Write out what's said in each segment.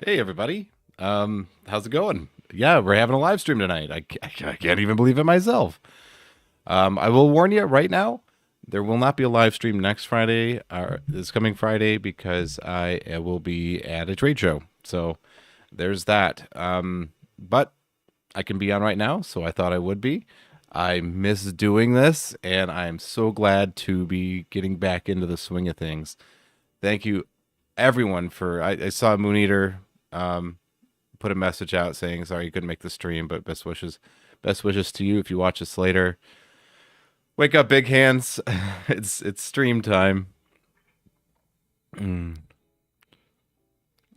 Hey everybody. How's it going? Yeah, we're having a live stream tonight. I can't even believe it myself. I will warn you right now, there will not be a live stream next Friday or this coming Friday because I will be at a trade show. So there's that. But I can be on right now, so I thought I would be. I miss doing this, and I'm so glad to be getting back into the swing of things. Thank you, everyone, for I saw Moon Eater put a message out saying sorry you couldn't make the stream, but best wishes to you if you watch this later. Wake up, big hands! It's stream time. Mm.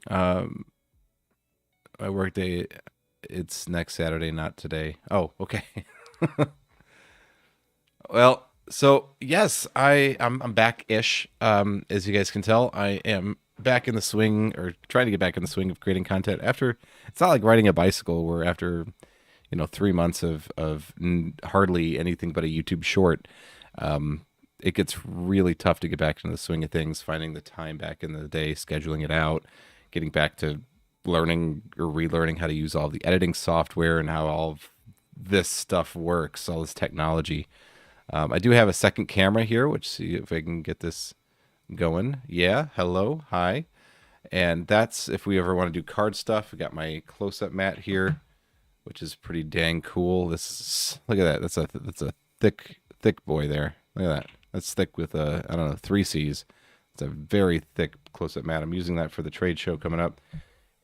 Um, my work day it's next Saturday, not today. Oh, okay. Well, so yes, I'm back ish. As you guys can tell, I am back in the swing or trying to get back in the swing of creating content after it's not like riding a bicycle where after 3 months of hardly anything but a YouTube short, it gets really tough to get back into the swing of things, finding the time back in the day, scheduling it out, getting back to learning or relearning how to use all the editing software and how all of this stuff works, all this technology. I do have a second camera here, which see if I can get this going. Yeah, hello, hi. And that's if we ever want to do card stuff. I got my close-up mat here, which is pretty dang cool. This is look at that. That's a thick boy there. Look at that. That's thick with I don't know, three C's. It's a very thick close-up mat. I'm using that for the trade show coming up,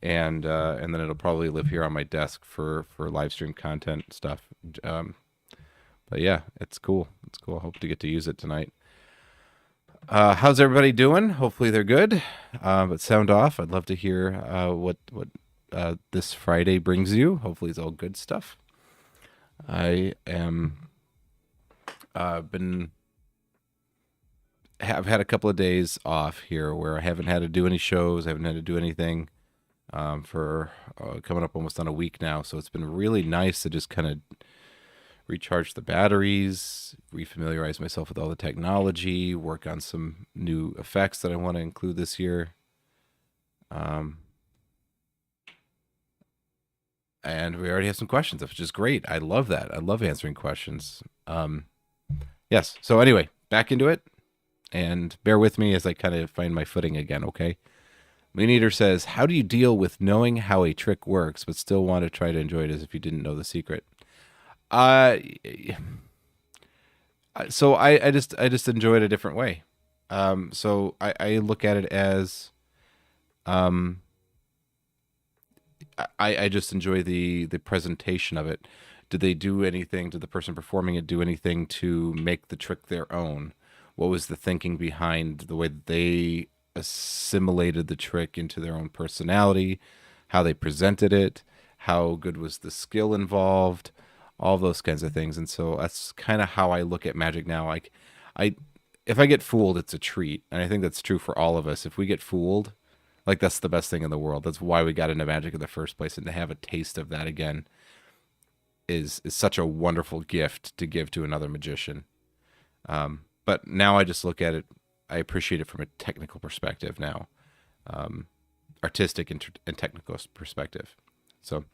and then it'll probably live here on my desk for live stream content stuff. But yeah, it's cool. It's cool. I hope to get to use it tonight. How's everybody doing? Hopefully they're good. But sound off. I'd love to hear what this Friday brings you. Hopefully it's all good stuff. I am been have had a couple of days off here where I haven't had to do any shows. I haven't had to do anything for coming up almost on a week now. So it's been really nice to just kind of recharge the batteries, refamiliarize myself with all the technology, work on some new effects that I want to include this year. Um, and we already have some questions, which is great. I love that. I love answering questions. Yes. So anyway, back into it, and bear with me as I kind of find my footing again. Okay. Moon Eater says, "How do you deal with knowing how a trick works, but still want to try to enjoy it as if you didn't know the secret?" Uh, so I just enjoy it a different way. So I look at it as um, I just enjoy the presentation of it. Did they do anything? Did the person performing it do anything to make the trick their own? What was the thinking behind the way that they assimilated the trick into their own personality? How they presented it? How good was the skill involved? All those kinds of things. And so that's kind of how I look at magic now. Like, I if I get fooled, it's a treat, and I think that's true for all of us. If we get fooled, like that's the best thing in the world. That's why we got into magic in the first place, and to have a taste of that again is such a wonderful gift to give to another magician. But now I just look at it. I appreciate it from a technical perspective now, um, artistic and technical perspective. So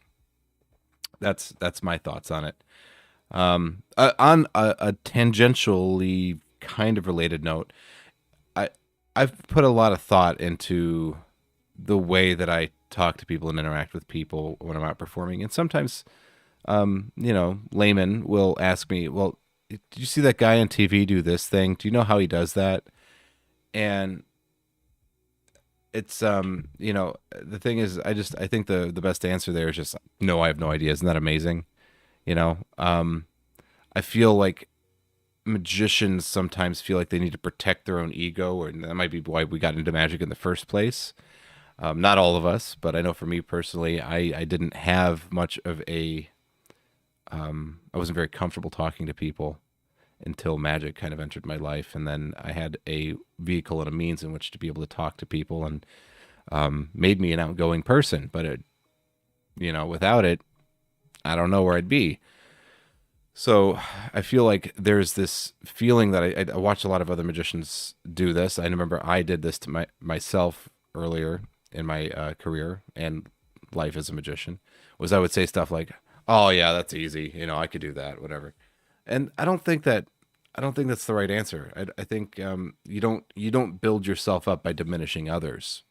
that's my thoughts on it. On a tangentially kind of related note, I I've put a lot of thought into the way that I talk to people and interact with people when I'm out performing, and sometimes, laymen will ask me, "Well, did you see that guy on TV do this thing? Do you know how he does that?" And it's the thing is, I think the best answer there is just no, I have no idea. Isn't that amazing? You know, I feel like magicians sometimes feel like they need to protect their own ego, and that might be why we got into magic in the first place. Not all of us, but I know for me personally, I didn't have much of I wasn't very comfortable talking to people until magic kind of entered my life, and then I had a vehicle and a means in which to be able to talk to people, and made me an outgoing person. But without it, I don't know where I'd be. So I feel like there's this feeling that I watched a lot of other magicians do this. I remember I did this to myself earlier, in my career and life as a magician was I would say stuff like, "Oh yeah, that's easy. I could do that, whatever." And I don't think that's the right answer. I think you don't build yourself up by diminishing others.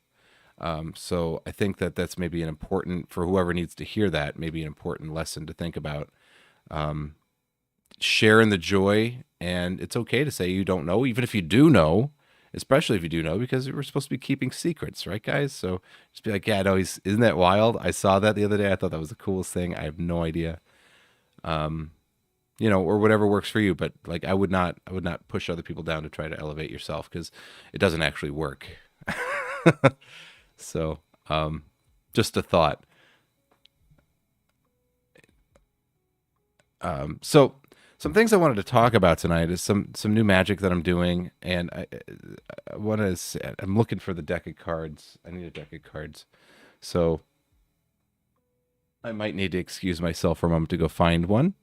So I think that that's maybe an important for whoever needs to hear that, maybe an important lesson to think about. Share in the joy, and it's okay to say you don't know, even if you do know, especially if you do know, because we're supposed to be keeping secrets, right, guys? So just be like, yeah, no, isn't that wild? I saw that the other day. I thought that was the coolest thing. I have no idea. Or whatever works for you. But like, I would not push other people down to try to elevate yourself because it doesn't actually work. So, just a thought. So some things I wanted to talk about tonight is some new magic that I'm doing, and I want to. I'm looking for the deck of cards. I need a deck of cards, so I might need to excuse myself for a moment to go find one.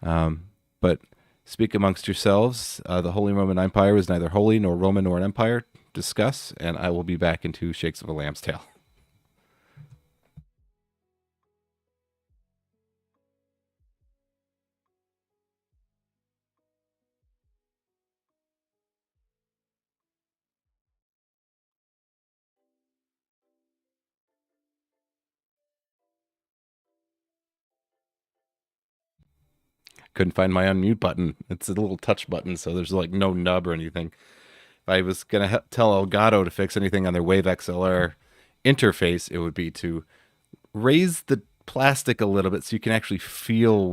But speak amongst yourselves. The Holy Roman Empire is neither holy nor Roman nor an empire. Discuss, and I will be back in 2 shakes of a lamb's tail. Couldn't find my unmute button. It's a little touch button, so there's like no nub or anything. If I was gonna tell Elgato to fix anything on their Wave XLR interface, it would be to raise the plastic a little bit so you can actually feel